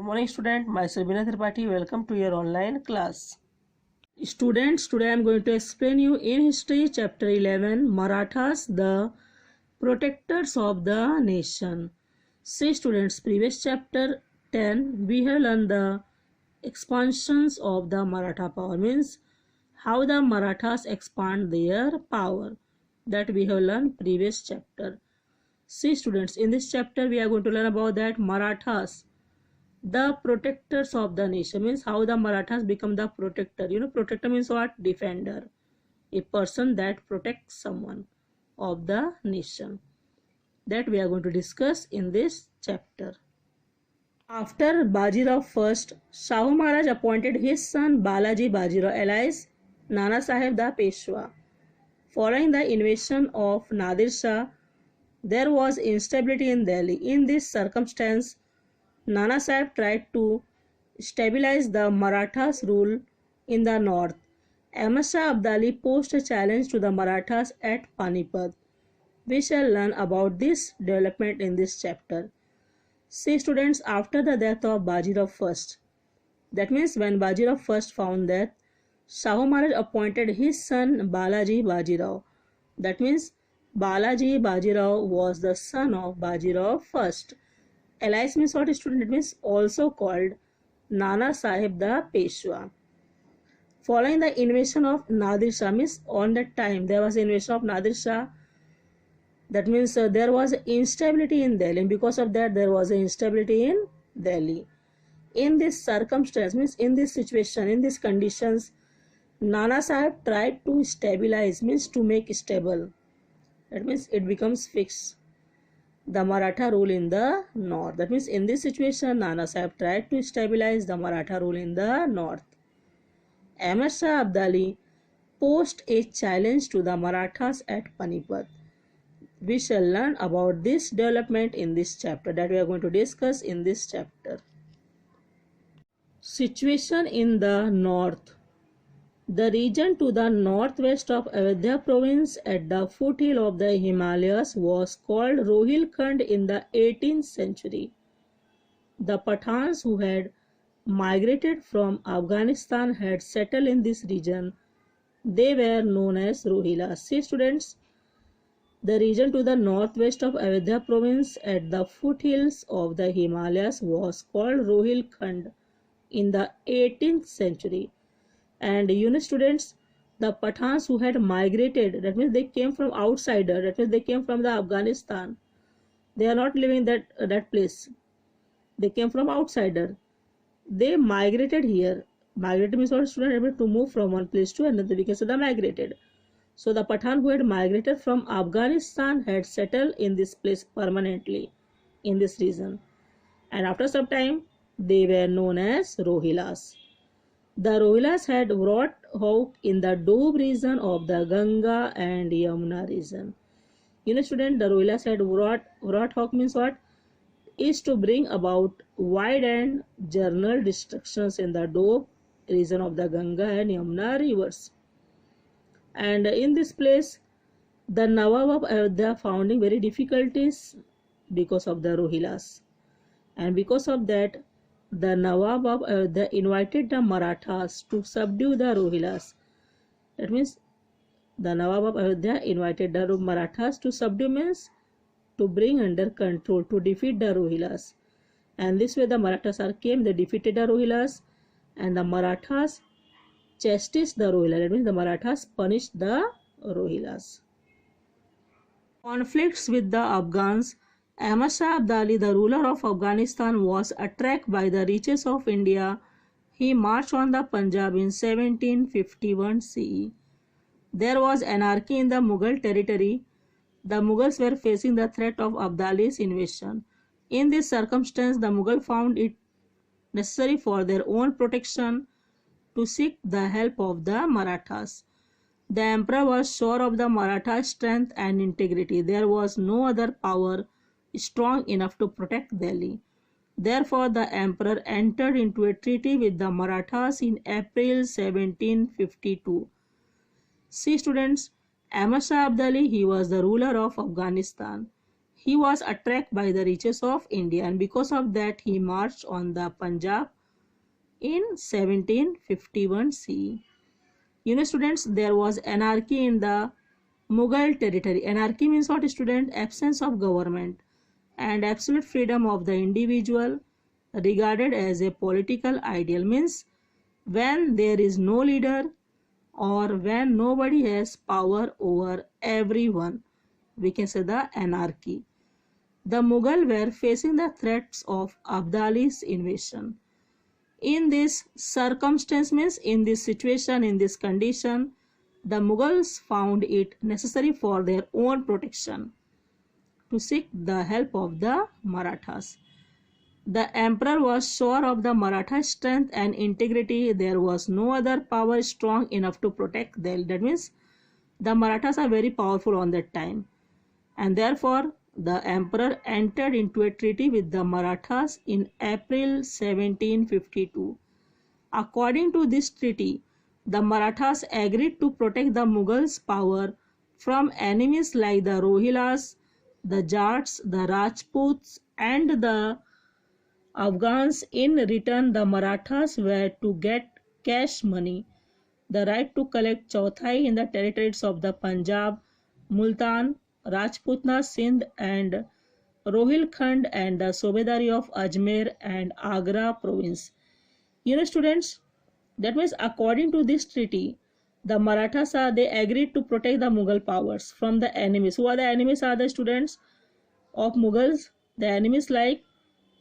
Good morning student, myself Vinay Tripathi. Welcome to your online class. Students, today I am going to explain you in history chapter 11 Marathas, the protectors of the nation. See students, previous chapter 10 we have learned the expansions of the Maratha power, means how the Marathas expand their power, that we have learned previous chapter. See students, in this chapter we are going to learn about that Marathas, the protectors of the nation, means how the Marathas become the protector. Protector means what? Defender, a person that protects someone of the nation, that we are going to discuss in this chapter. After Bajirao first, Shahu Maharaj appointed his son Balaji Bajirao alias Nana Sahib the Peshwa. Following the invasion of Nadir Shah, there was instability in Delhi. In this circumstance, Nana Sahib tried to stabilize the Marathas' rule in the north. Ahmad Shah Abdali posed a challenge to the Marathas at Panipat. We shall learn about this development in this chapter. See students, after the death of Bajirao I, that means when Bajirao I found death, Shahu Maharaj appointed his son Balaji Bajirao. That means Balaji Bajirao was the son of Bajirao I. Alias means what, student? It means also called Nana Sahib the Peshwa. Following the invasion of Nadir Shah, means on that time there was invasion of Nadir Shah. That means there was instability in Delhi, and because of that there was instability in Delhi. In this circumstance, means in this situation, in these conditions, Nana Sahib tried to stabilize, means to make stable. That means it becomes fixed, the Maratha rule in the north. That means in this situation, Nana Sahib tried to stabilize the Maratha rule in the north. Ahmad Shah Abdali posed a challenge to the Marathas at Panipat. We shall learn about this development in this chapter, that we are going to discuss in this chapter. Situation in the north. The region to the northwest of Ayodhya province at the foothill of the Himalayas was called Rohilkhand in the 18th century. The Pathans who had migrated from Afghanistan had settled in this region. They were known as Rohilas. See students, the region to the northwest of Ayodhya province at the foothills of the Himalayas was called Rohilkhand in the 18th century. And students, the Pathans who had migrated, that means they came from outsider, that means they came from the Afghanistan. They are not living that place. They came from outsider. They migrated here. Migrated means what, student? Able to move from one place to another. We can say the migrated. So the Pathan who had migrated from Afghanistan had settled in this place permanently, in this region. And after some time, they were known as Rohilas. The Rohilas had wrought havoc in the Doab region of the Ganga and Yamuna region. Student, the Rohilas had wrought havoc means what? Is to bring about wide and general destructions in the Doab region of the Ganga and Yamuna rivers. And in this place, the Nawab of Ayodhya founding very difficulties because of the Rohilas. And because of that, the Nawab of Ayodhya invited the Marathas to subdue the Rohilas. That means the Nawab of Ayodhya invited the Marathas to subdue, means to bring under control, to defeat the Rohilas. And this way the Marathas came, they defeated the Rohilas, and the Marathas chastised the Rohilas. That means the Marathas punished the Rohilas. Conflicts with the Afghans. Ahmad Shah Abdali, the ruler of Afghanistan, was attracted by the riches of India. He marched on the Punjab in 1751 CE. There was anarchy in the Mughal territory. The Mughals were facing the threat of Abdali's invasion. In this circumstance, the Mughal found it necessary for their own protection to seek the help of the Marathas. The emperor was sure of the Maratha strength and integrity. There was no other power strong enough to protect Delhi. Therefore, the emperor entered into a treaty with the Marathas in April 1752. See students, Ahmad Shah Abdali, he was the ruler of Afghanistan. he was attracted by the riches of India, and because of that he marched on the Punjab in 1751 CE. Students, there was anarchy in the Mughal territory. Anarchy means what, student? Absence of government and absolute freedom of the individual regarded as a political ideal, means when there is no leader or when nobody has power over everyone, we can say the anarchy. The Mughal were facing the threats of Abdali's invasion. In this circumstance, means in this situation, in this condition, the Mughals found it necessary for their own protection to seek the help of the Marathas. The emperor was sure of the Maratha strength and integrity. There was no other power strong enough to protect them. That means the Marathas are very powerful on that time, and therefore the emperor entered into a treaty with the Marathas in April 1752. According to this treaty, the Marathas agreed to protect the Mughals' power from enemies like the Rohillas, the Jats, the Rajputs, and the Afghans. In return, the Marathas were to get cash money, the right to collect chauthai in the territories of the Punjab, Multan, Rajputna, Sindh, and Rohilkhand, and the Sobedari of Ajmer and Agra province. Students, that means according to this treaty, the Marathas they agreed to protect the Mughal powers from the enemies. Who are the enemies? Are the students of Mughals? The enemies like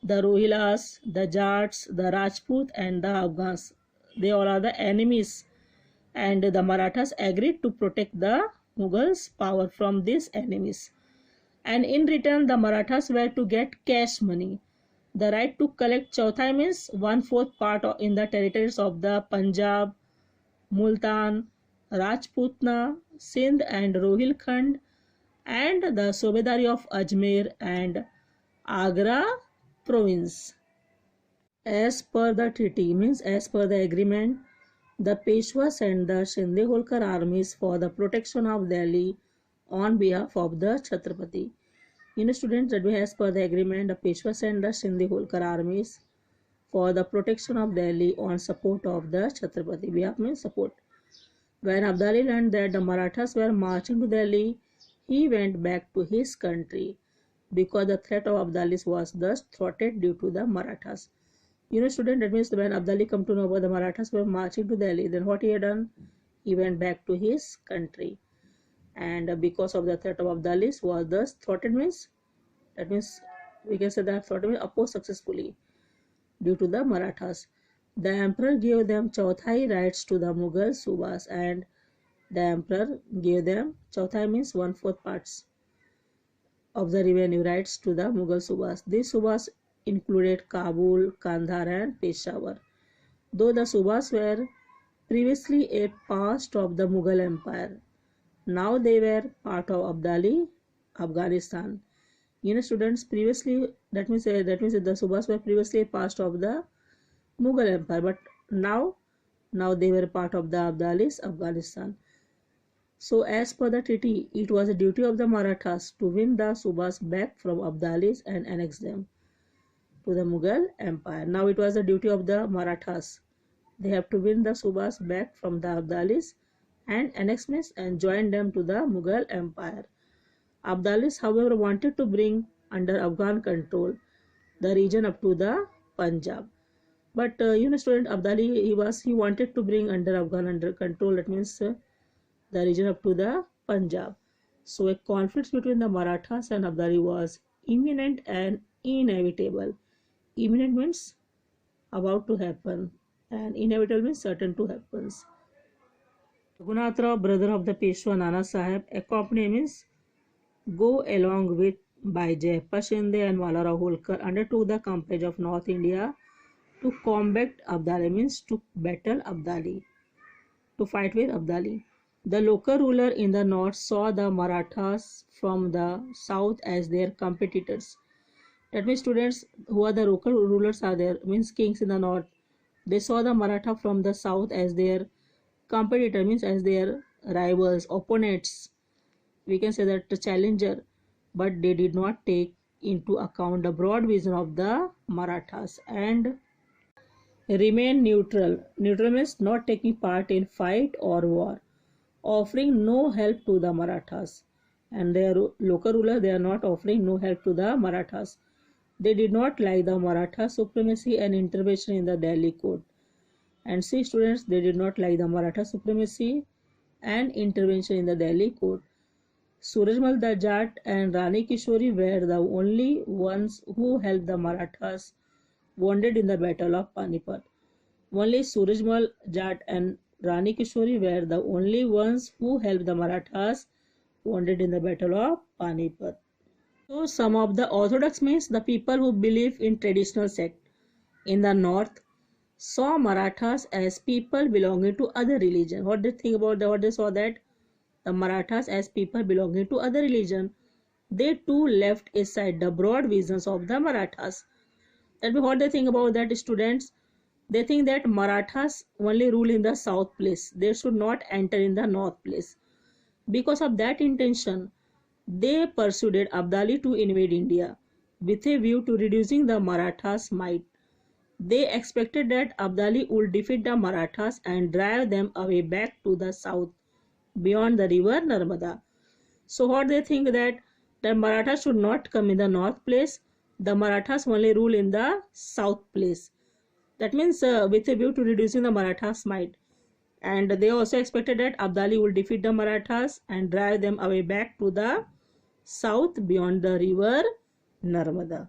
the Rohillas, the Jats, the Rajput, and the Afghans. They all are the enemies, and the Marathas agreed to protect the Mughals' power from these enemies. And in return, the Marathas were to get cash money. The right to collect chauthai means 1/4 part in the territories of the Punjab, Multan, Rajputna, Sindh, and Rohilkhand, and the Sobedari of Ajmer and Agra province. As per the treaty, means as per the agreement, the Peshwa sent the Shinde Holkar armies for the protection of Delhi on behalf of the Chhatrapati. Students, that way as per the agreement, the Peshwa sent the Shinde Holkar armies for the protection of Delhi on support of the Chhatrapati. Behalf means support. When Abdali learned that the Marathas were marching to Delhi, he went back to his country because the threat of Abdalis was thus thwarted due to the Marathas. Student, that means when Abdali come to know about the Marathas were marching to Delhi, then what he had done? He went back to his country, and because of the threat of Abdalis was thus thwarted, means that means we can say that thwarted means opposed successfully due to the Marathas. The emperor gave them chauthai rights to the Mughal subas, and the emperor gave them chauthai means 1/4 parts of the revenue rights to the Mughal subas. These subas included Kabul, Kandahar, and Peshawar. Though the subas were previously a part of the Mughal Empire, now they were part of Abdali, Afghanistan. Students, previously that means the subas were previously a part of the Mughal Empire, but now they were part of the Abdalis, Afghanistan. So as per the treaty, it was a duty of the Marathas to win the subas back from Abdalis and annex them to the Mughal Empire. Now it was the duty of the Marathas. They have to win the subas back from the Abdalis and annex and join them to the Mughal Empire. Abdalis, however, wanted to bring under Afghan control the region up to the Punjab. But student, Abdali, he wanted to bring under Afghan under control. That means the region up to the Punjab. So a conflict between the Marathas and Abdali was imminent and inevitable. Imminent means about to happen, and inevitable means certain to happen. Raghunath Rao, brother of the Peshwa Nana Sahib, accompanied means go along with by Jayapal Shinde and Malarao Holkar, undertook the campaign of North India to combat Abdali, means to battle Abdali, to fight with Abdali. The local ruler in the north saw the Marathas from the south as their competitors. That means students, who are the local rulers are there, means kings in the north. They saw the Maratha from the south as their competitor, means as their rivals, opponents. We can say that the challenger. but they did not take into account the broad vision of the Marathas and remained neutral. Neutral means not taking part in fight or war, offering no help to the Marathas. And their local ruler, they are not offering no help to the Marathas. They did not like the Maratha supremacy and intervention in the Delhi court. And see students, they did not like the Maratha supremacy and intervention in the Delhi court. Surajmal the Jat and Rani Kishori were the only ones who helped the Marathas wounded in the Battle of Panipat. Only Surajmal Jat and Rani Kishori were the only ones who helped the Marathas wounded in the Battle of Panipat. So some of the Orthodox means the people who believe in traditional sect in the north saw Marathas as people belonging to other religion. What they think about that? What they saw that the Marathas as people belonging to other religion. They too left aside the broad visions of the Marathas. That what they think about that students? They think that Marathas only rule in the south place. They should not enter in the north place. Because of that intention, they persuaded Abdali to invade India with a view to reducing the Marathas' might. They expected that Abdali would defeat the Marathas and drive them away back to the south beyond the river Narmada. So what they think that the Marathas should not come in the north place, the Marathas only rule in the south place. That means with a view to reducing the Marathas' might. And they also expected that Abdali would defeat the Marathas and drive them away back to the south beyond the river Narmada.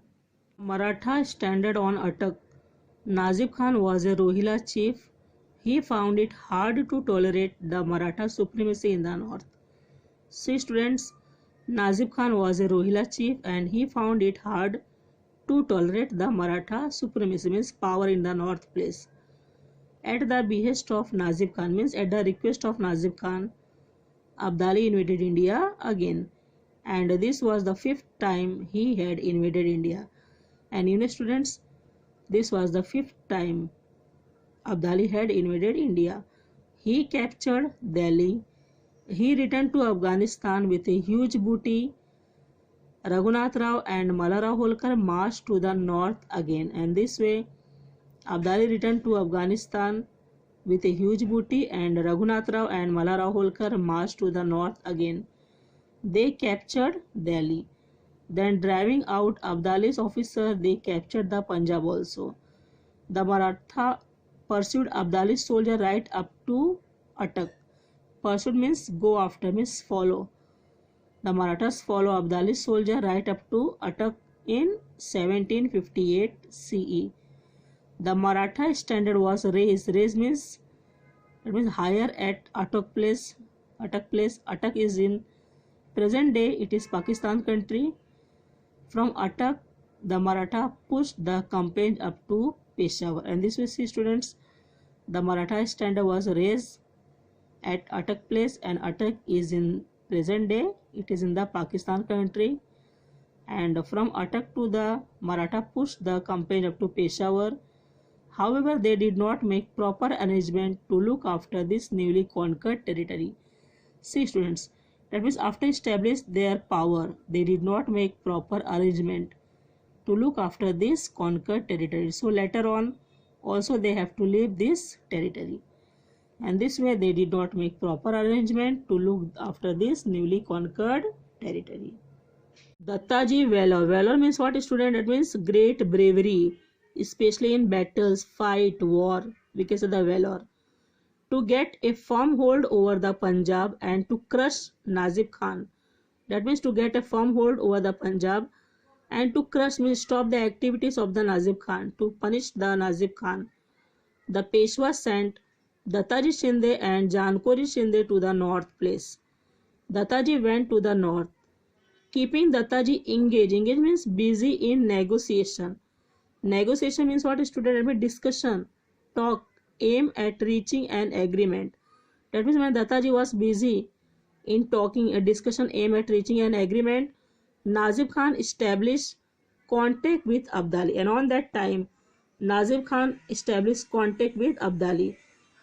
Maratha standard on Attock. Nazib Khan was a Rohilla chief. He found it hard to tolerate the Maratha supremacy in the north. See students, Nazib Khan was a Rohilla chief and he found it hard to tolerate the Maratha supremacy, means power in the north place. At the behest of Nazib Khan, means at the request of Nazib Khan, Abdali invaded India again. And this was the 5th time he had invaded India. And you know students, this was the 5th time Abdali had invaded India. He captured Delhi. He returned to Afghanistan with a huge booty. Raghunath Rao and Malarao Holkar marched to the north again, and this way Abdali returned to Afghanistan with a huge booty, and Raghunath Rao and Malarao Holkar marched to the north again. They captured Delhi. Then driving out Abdali's officer, they captured the Punjab also. The Maratha pursued Abdali's soldier right up to Attock. Pursued means go after, means follow. The Marathas follow Abdali's soldier right up to Attock in 1758 CE. The Maratha standard was raised. Raised means it means higher at Attock place. Attock place. Attock is in present day. It is Pakistan country. From Attock, the Maratha pushed the campaign up to Peshawar. And this we see students. The Maratha standard was raised at Attock place, and Attock is in present day. It is in the Pakistan country. And from Attock to the Maratha pushed the campaign up to Peshawar. However, they did not make proper arrangement to look after this newly conquered territory. See students, that means after established their power, they did not make proper arrangement to look after this conquered territory. So later on, also they have to leave this territory. And this way they did not make proper arrangement to look after this newly conquered territory. Dattaji valor. Valor means what student? It means great bravery, especially in battles, fight, war. We can say the valor. To get a firm hold over the Punjab and to crush Nazib Khan. That means to get a firm hold over the Punjab and to crush means stop the activities of the Nazib Khan, to punish the Nazib Khan. The Peshwa sent Dattaji Shinde and Jankori Shinde to the north place. Dattaji went to the north, keeping Dattaji engaged. Engaged means busy in negotiation. Negotiation means what student? It means discussion, talk, aim at reaching an agreement. That means when Dattaji was busy in talking, a discussion, aim at reaching an agreement, Nazib Khan established contact with Abdali, and on that time Nazib Khan established contact with Abdali.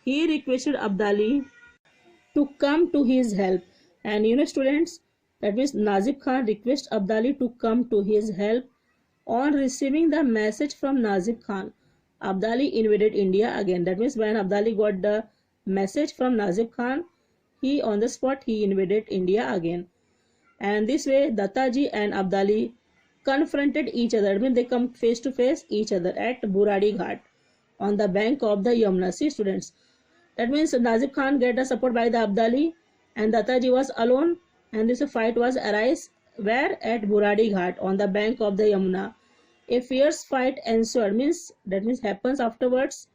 He requested Abdali to come to his help. And you know students, That means Nazib Khan requests Abdali to come to his help. On receiving the message from Nazib Khan, Abdali invaded India again. That means when Abdali got the message from Nazib Khan, he on the spot he invaded India again. And this way Dattaji and Abdali confronted each other. I mean they come face to face each other at Buradi Ghat on the bank of the Yamuna. See students, that means Nazib Khan get the support by the Abdali and Dattaji was alone, and this fight was arise where at Buradi Ghat on the bank of the Yamuna. A fierce fight ensued, means that means happens afterwards.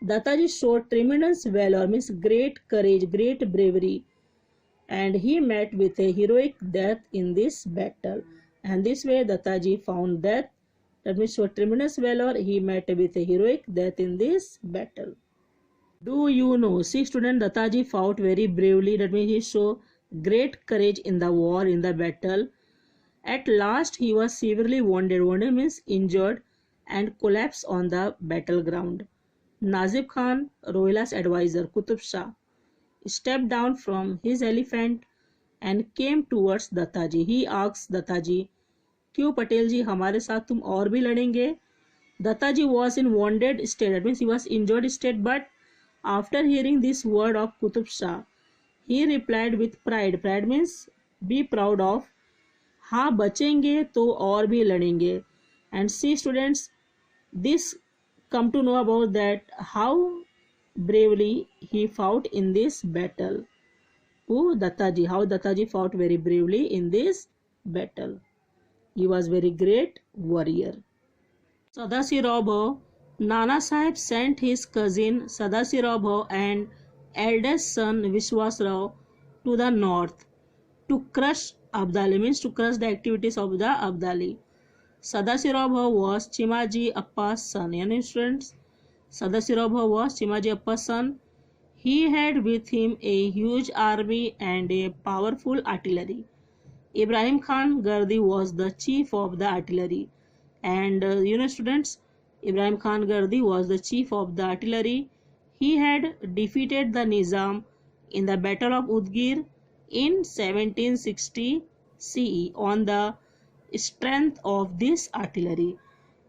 Dattaji showed tremendous valor, means great courage, great bravery, and he met with a heroic death in this battle. And this way Dattaji found death. That means showed tremendous valor, he met with a heroic death in this battle. Do you know? See student, Dattaji fought very bravely. That means he showed great courage in the war, in the battle. At last he was severely wounded. Wounded means injured and collapsed on the battleground. Nazib Khan, Rohilla's advisor Qutub Shah, stepped down from his elephant and came towards Dattaji. He asked Dattaji, क्यों पटेल जी हमारे साथ तुम और भी लड़ेंगे? Dattaji was in wounded state, that means he was injured state, but after hearing this word of Qutub Shah, he replied with pride. Pride means be proud of. हाँ बचेंगे तो और भी लड़ेंगे. And see students, this come to know about that how bravely he fought in this battle. Who? Dattaji. How Dattaji fought very bravely in this battle. He was very great warrior. Sadasirao Bhau, Nana Sahib sent his cousin Sadasirao Bhau and eldest son Vishwas Rao to the north to crush Abdali, means to crush the activities of the Abdali. Sadasirao Bhau was Chimaji Appa's son. Yani students, Sadasirao Bhau was Chimaji Appa's son. He had with him a huge army and a powerful artillery. Ibrahim Khan Gardi was the chief of the artillery. And students, Ibrahim Khan Gardi was the chief of the artillery. He had defeated the Nizam in the Battle of Udgir in 1760 CE on the strength of this artillery.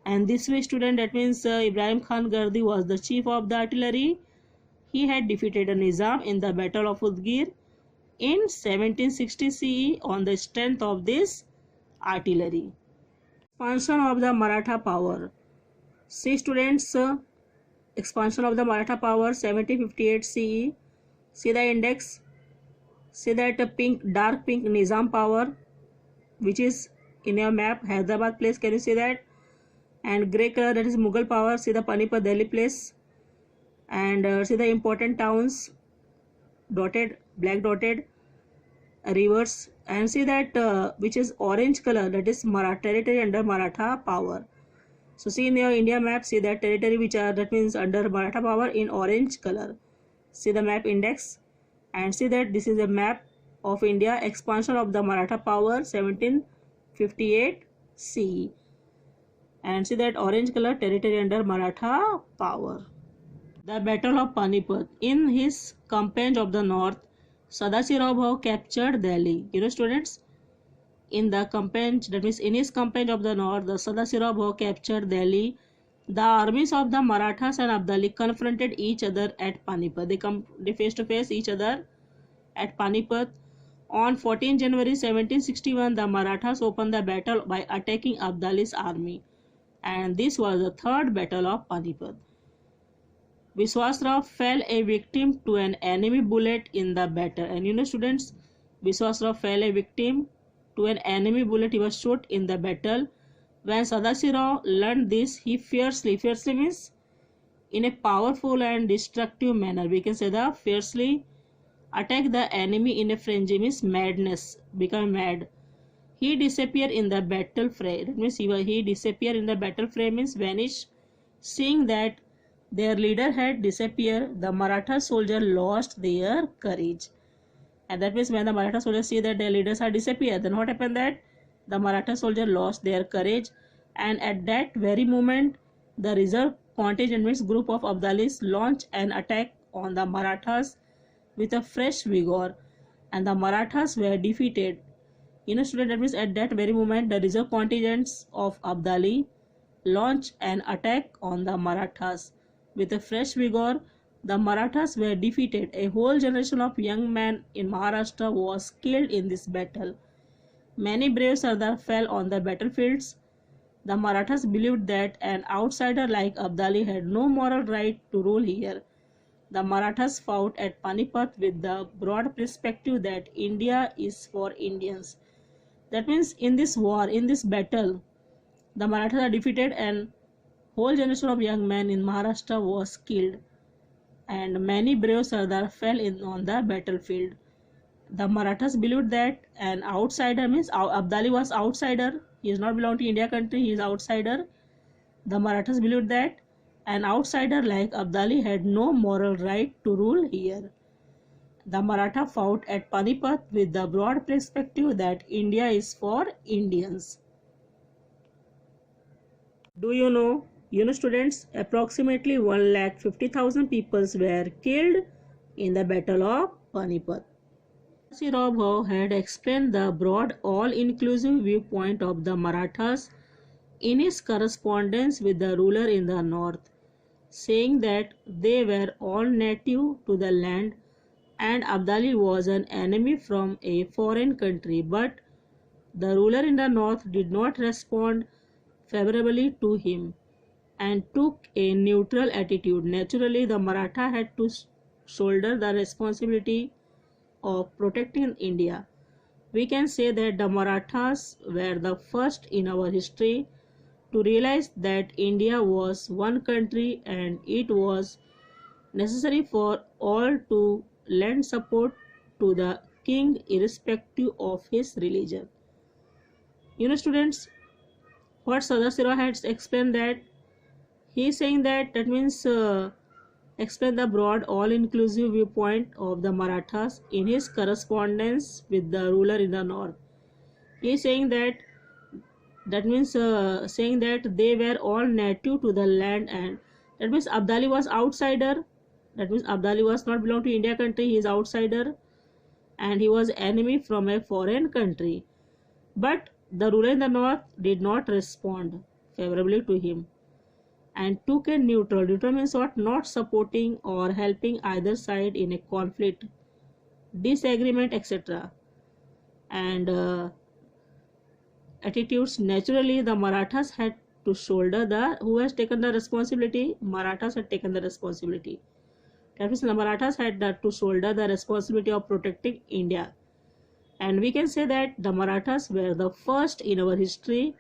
And this way student, that means Ibrahim Khan Gardi was the chief of the artillery. He had defeated the Nizam in the Battle of Udgir in 1760 CE on the strength of this artillery. Expansion of the Maratha power. See students, expansion of the Maratha power 1758 CE. See the index. See that pink, dark pink Nizam power, which is in your map Hyderabad place. Can you see that? And grey color, that is Mughal power. See the Panipat Delhi place. And see the important towns dotted, black dotted rivers, and see that which is orange color, that is Maratha territory under Maratha power. So see in your India map, see that territory which are, that means under Maratha power in orange color. See the map index and see that this is a map of India, expansion of the Maratha power 1758 CE, and see that orange color territory under Maratha power. The Battle of Panipat. In his campaign of the north, Sadasirao Bhau captured Delhi. Students, in the campaign, that means in his campaign of the north, the Sadasirao Bhau captured Delhi. The armies of the Marathas and Abdali confronted each other at Panipat. They face to face each other at Panipat. On 14 January 1761, the Marathas opened the battle by attacking Abdali's army, and this was the third battle of Panipat. Vishwas Rao fell a victim to an enemy bullet in the battle. And students, Vishwas Rao fell a victim to an enemy bullet. He was shot in the battle. When Sadasirao learned this, he fiercely means in a powerful and destructive manner. We can say that fiercely attacked the enemy in a frenzy, means madness, become mad. He disappeared in the battle fray. That means he disappeared in the battle fray means vanish. Seeing that their leader had disappeared, the Maratha soldier lost their courage. And that means when the Maratha soldiers see that their leaders had disappeared, then what happened that the Maratha soldier lost their courage, and at that very moment the reserve contingent, means group of Abdalis, launched an attack on the Marathas with a fresh vigor, and the Marathas were defeated. Student, that means at that very moment, the reserve contingents of Abdali launched an attack on the Marathas. With a fresh vigor, the Marathas were defeated. A whole generation of young men in Maharashtra was killed in this battle. Many brave Sardars fell on the battlefields. The Marathas believed that an outsider like Abdali had no moral right to rule here. The Marathas fought at Panipat with the broad perspective that India is for Indians. That means in this war, in this battle, the Marathas are defeated and whole generation of young men in Maharashtra was killed and many brave Sardars fell on the battlefield. The Marathas believed that an outsider means Abdali was outsider. He is not belong to India country. He is outsider. The Marathas believed that an outsider like Abdali had no moral right to rule here. The Maratha fought at Panipat with the broad perspective that India is for Indians. Do you know? Students, approximately 1,50,000 people were killed in the Battle of Panipat. Sirab Bhau had explained the broad, all-inclusive viewpoint of the Marathas in his correspondence with the ruler in the north, saying that they were all native to the land and Abdali was an enemy from a foreign country, but the ruler in the north did not respond favorably to him and took a neutral attitude. Naturally, the Maratha had to shoulder the responsibility of protecting India. We can say that the Marathas were the first in our history to realize that India was one country and it was necessary for all to lend support to the king irrespective of his religion. Students, what Sadashiva had explained that he is saying that means explain the broad all-inclusive viewpoint of the Marathas in his correspondence with the ruler in the north. He is saying that means saying that they were all native to the land and that means Abdali was outsider. That means Abdali was not belong to India country. He is outsider and he was enemy from a foreign country. But the ruler in the north did not respond favorably to him and took a neutral. Neutral means what? Not supporting or helping either side in a conflict, disagreement, etc. And attitudes. Naturally, the Marathas had to shoulder who has taken the responsibility? Marathas had taken the responsibility. That means the Marathas had to shoulder the responsibility of protecting India. And we can say that the Marathas were the first in our history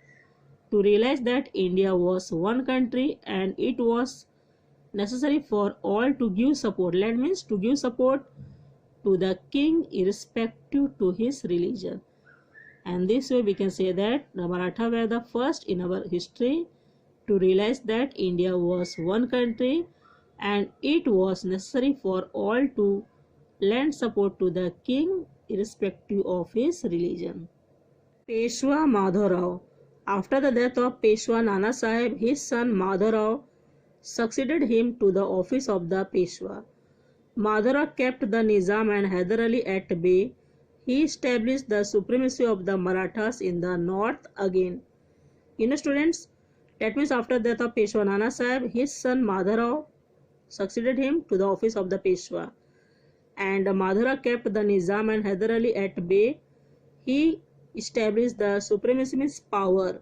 to realize that India was one country and it was necessary for all to give support. That means to give support to the king irrespective to his religion. And this way we can say that the Maratha were the first in our history to realize that India was one country and it was necessary for all to lend support to the king irrespective of his religion. Peshwa Madhavrao. After the death of Peshwa Nana Sahib, his son Madhavrao succeeded him to the office of the Peshwa. Madhavrao kept the Nizam and Hyder Ali at bay. He established the supremacy of the Marathas in the north again. Students, that means after the death of Peshwa Nana Sahib, his son Madhavrao succeeded him to the office of the Peshwa. And Madhavrao kept the Nizam and Hyder Ali at bay. He established the supremacy means power,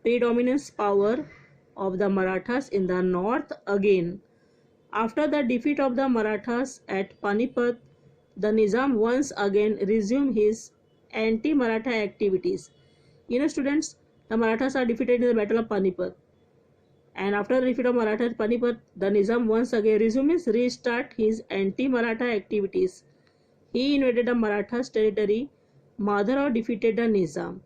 predominance power of the Marathas in the north again. After the defeat of the Marathas at Panipat, the Nizam once again resumed his anti-Maratha activities. Students, the Marathas are defeated in the Battle of Panipat. And after the defeat of Maratha at Panipat, the Nizam once again restart his anti-Maratha activities. He invaded the Marathas' territory. Madhavrao defeated the Nizam.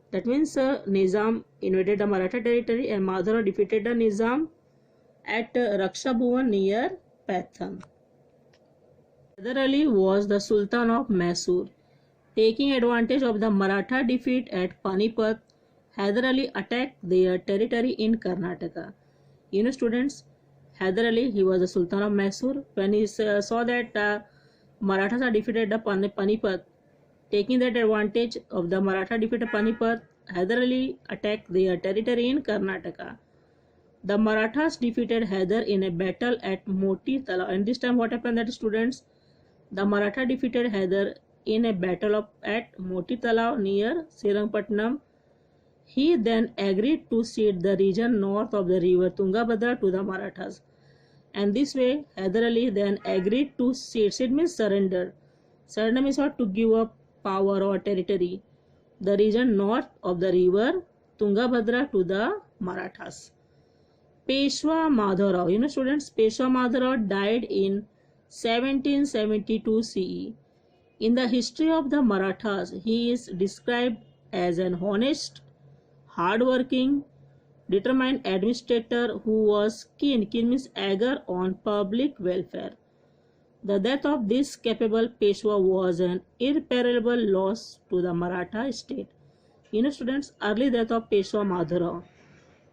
That means Nizam invaded the Maratha territory and Madhavrao defeated the Nizam at Raksha Bhuvan near Pathan. Hyder Ali was the Sultan of Mysore. Taking advantage of the Maratha defeat at Panipat, Hyder Ali attacked their territory in Karnataka. Students, Hyder Ali, he was the Sultan of Mysore. When he saw that Marathas are defeated at Panipat, Taking that advantage of the Maratha defeat at Panipat, Hyder Ali attacked their territory in Karnataka. The Marathas defeated Hyder in a battle at Moti Talao. And this time what happened that students, the Maratha defeated Hyder in a battle at Moti Talao near Srirangpatnam. He then agreed to cede the region north of the river Tungabhadra to the Marathas. And this way Hyder Ali then agreed to cede. Cede means surrender. Surrender means what? To give up power or territory. The region north of the river Tungabhadra to the Marathas. Peshwa Madhavrao. You know students, Peshwa Madhavrao died in 1772 CE. In the history of the Marathas, he is described as an honest, hard-working, determined administrator who was keen means eager on public welfare. The death of this capable Peshwa was an irreparable loss to the Maratha state. You know students, early death of Peshwa Madhavrao,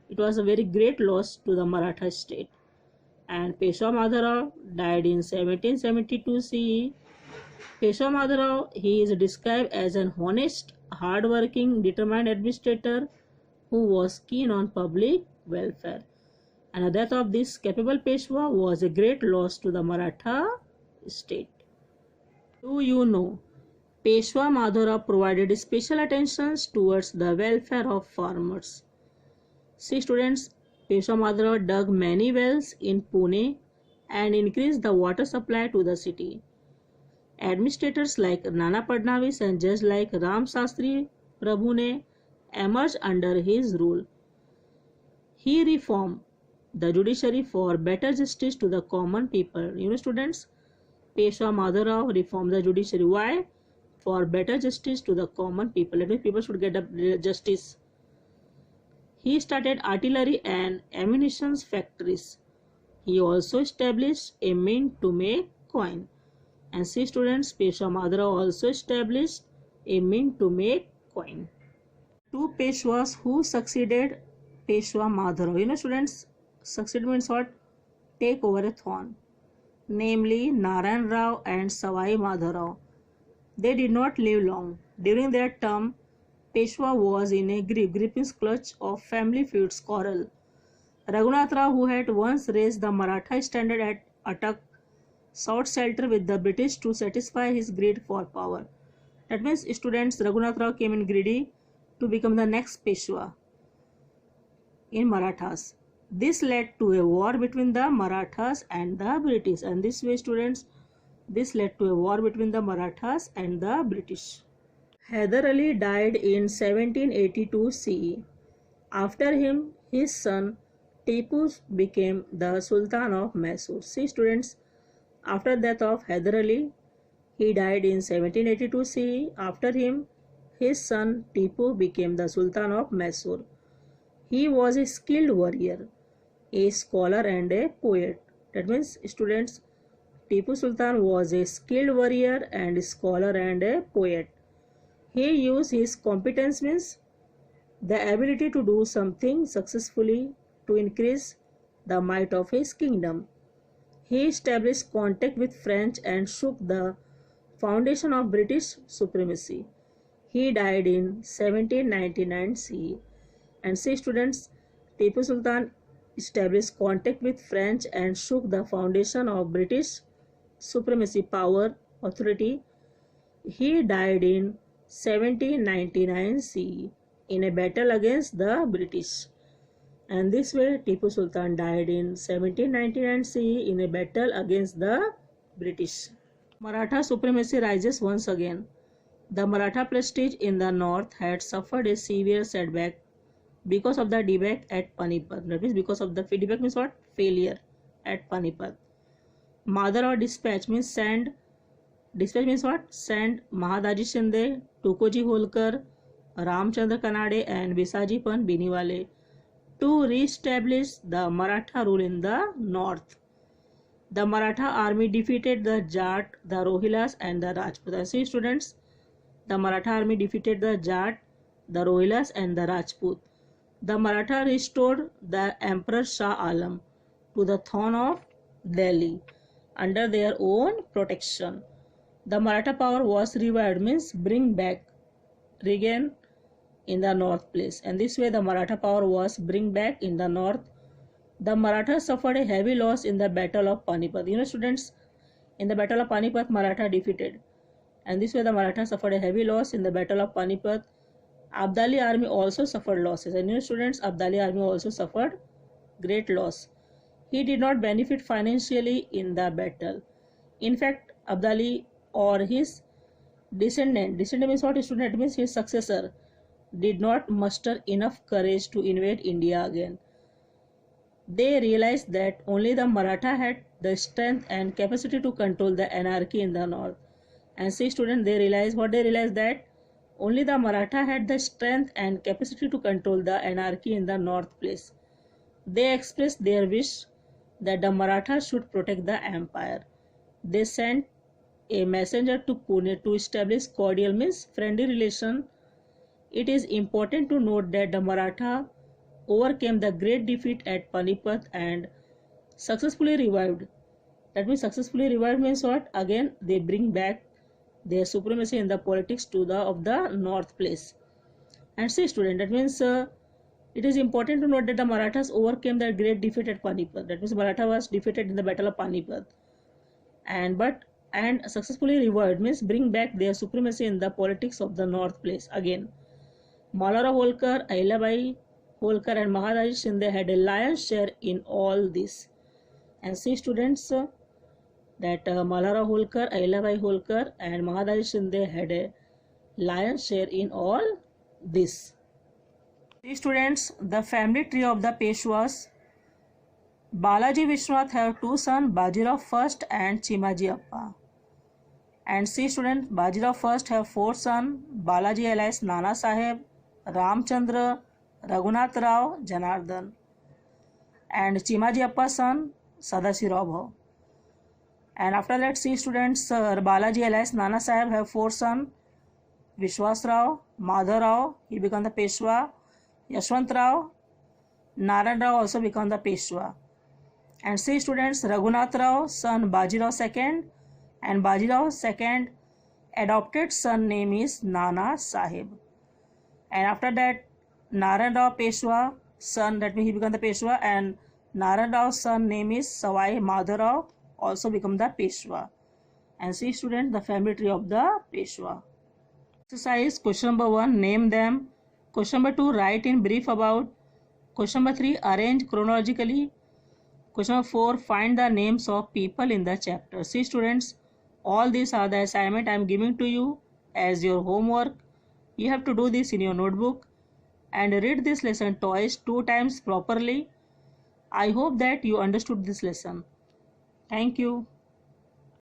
it was a very great loss to the Maratha state. And Peshwa Madhavrao died in 1772 CE. Peshwa Madhavrao, he is described as an honest, hard-working, determined administrator who was keen on public welfare. And the death of this capable Peshwa was a great loss to the Maratha state. Do you know, Peshwa Madhavrao provided special attention towards the welfare of farmers. See students, Peshwa Madhavrao dug many wells in Pune and increased the water supply to the city. Administrators like Nana Fadnavis and judges like Ram Shastri Prabhune emerged under his rule. He reformed the judiciary for better justice to the common people. You know students, Peshwa Madhavrao reformed the judiciary. Why? For better justice to the common people. That means people should get justice. He started artillery and ammunition factories. He also established a mint to make coin. And see students, Peshwa Madhavrao also established a mint to make coin. Two Peshwas who succeeded Peshwa Madhavrao. You know students, succeed means what? Take over a throne. Namely Narayan Rao and Savai Madhavrao. They did not live long. During their term, Peshwa was in a gripping clutch of family feud's quarrel. Raghunath Rao, who had once raised the Maratha standard at Attock, sought shelter with the British to satisfy his greed for power. That means students, Raghunath Rao came in greedy to become the next Peshwa in Marathas. This led to a war between the Marathas and the British. And this way students, this led to a war between the Marathas and the British. Hyder Ali died in 1782 CE. After him, his son Tipu became the Sultan of Mysore. See students, after death of Hyder Ali, he died in 1782 CE. After him, his son Tipu became the Sultan of Mysore. He was a skilled warrior, a scholar and a poet. That means students, Tipu Sultan was a skilled warrior and a scholar and a poet. He used his competence means the ability to do something successfully to increase the might of his kingdom. He established contact with French and shook the foundation of British supremacy. He died in 1799 CE. And see students, Tipu Sultan established contact with French and shook the foundation of British supremacy, power, authority. He died in 1799 CE in a battle against the British. And this way Tipu Sultan died in 1799 CE in a battle against the British. Maratha supremacy rises once again. The Maratha prestige in the north had suffered a severe setback because of the defeat at Panipat. That means because of the defeat means what? Failure at Panipat. Madhavrao dispatch means send. Dispatch means what? Send Mahadaji Shinde, Tukoji Holkar, Ramchandra Kanade and Bisaji Pan Biniwale to re-establish the Maratha rule in the north. The Maratha army defeated the Jat, the Rohillas and the Rajput. See students, the Maratha army defeated the Jat, the Rohillas and the Rajput. The Maratha restored the Emperor Shah Alam to the throne of Delhi under their own protection. The Maratha power was revived, means bring back, regain in the north place. And this way the Maratha power was bring back in the north. The Marathas suffered a heavy loss in the battle of Panipat. You know students, in the battle of Panipat, Maratha defeated. And this way the Marathas suffered a heavy loss in the battle of Panipat. Abdali army also suffered losses. And you know students, Abdali army also suffered great loss. He did not benefit financially in the battle. In fact, Abdali or his descendant means what student? It means his successor, did not muster enough courage to invade India again. They realized that only the Maratha had the strength and capacity to control the anarchy in the north. And see students, they realized that only the Maratha had the strength and capacity to control the anarchy in the north place. They expressed their wish that the Marathas should protect the empire. They sent a messenger to Pune to establish cordial, means friendly relation. It is important to note that the Maratha overcame the great defeat at Panipat and successfully revived. That means successfully revived means what? Again they bring back their supremacy in the politics of the north place. And see student, that means it is important to note that the Marathas overcame the great defeat at Panipat. That means Maratha was defeated in the battle of Panipat. And successfully revived means bring back their supremacy in the politics of the north place again. Malarao Holkar, Ahilyabai Holkar and Mahadaji Shinde had a lion's share in all this. And see students that Malarao Holkar, Ahilyabai Holkar and Mahadaji Shinde had a lion's share in all this. See students, the family tree of the Peshwas. Balaji Vishwanath have two sons, Bajirao first and Chimaji Appa. And see students, Bajirao first have four sons, Balaji alias Nana Saheb, Ramchandra, Raghunath Rao, Janardhan. And Chimaji Appa's son, Sadashirao Bhau. And after that, see students, Balaji alias Nana Saheb have four sons, Vishwas Rao, Madhav Rao, he became the Peshwa, Yashwant Rao, Narayan Rao also became the Peshwa. And see students, Raghunath Rao, son Bajirao II, and Bajirao II adopted son name is Nana Sahib. And after that, Narayan Rao Peshwa, son, that means he became the Peshwa, and Narayan Rao's son name is Sawai Madhav Rao, also become the Peshwa. And see students, the family tree of the Peshwa. Exercise question number 1, name them. Question number 2, write in brief about. Question number 3, arrange chronologically. Question number 4, find the names of people in the chapter. See students, all these are the assignment I am giving to you as your homework. You have to do this in your notebook and read this lesson twice, 2 times properly. I hope that you understood this lesson. Thank you.